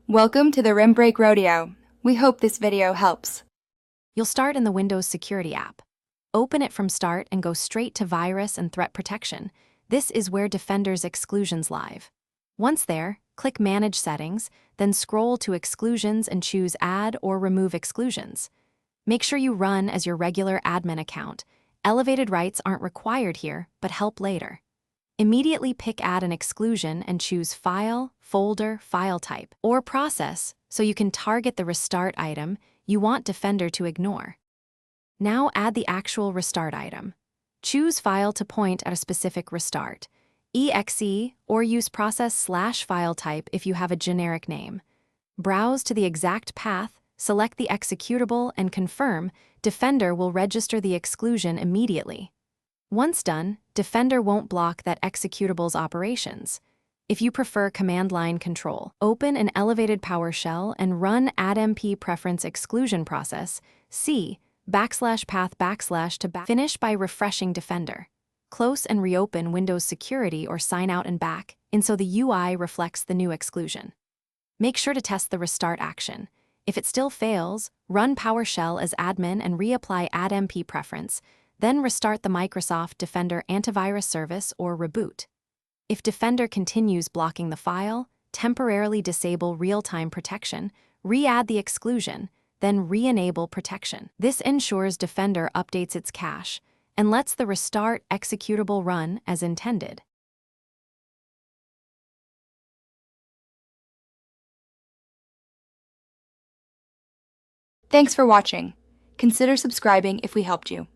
Welcome to the Rim Break Rodeo. We hope this video helps. You'll start in the Windows Security app. Open it from Start and go straight to Virus and Threat Protection. This is where Defender's Exclusions live. Once there, click Manage Settings, then scroll to Exclusions and choose Add or Remove Exclusions. Make sure you run as your regular admin account. Elevated rights aren't required here, but help later. Immediately pick Add an exclusion and choose File, Folder, File Type, or Process so you can target the restart item you want Defender to ignore. Now add the actual restart item. Choose File to point at a specific restart, exe, or use process/file type if you have a generic name. Browse to the exact path, select the executable, and confirm. Defender will register the exclusion immediately. Once done, Defender won't block that executable's operations. If you prefer command line control, open an elevated PowerShell and run addmp preference exclusion process, /path/ to finish by refreshing Defender. Close and reopen Windows Security or sign out and back in so the UI reflects the new exclusion. Make sure to test the restart action. If it still fails, run PowerShell as admin and reapply addmp preference, then restart the Microsoft Defender Antivirus service or reboot. If Defender continues blocking the file, temporarily disable real-time protection, re-add the exclusion, then re-enable protection. This ensures Defender updates its cache and lets the restart executable run as intended. Thanks for watching. Consider subscribing if we helped you.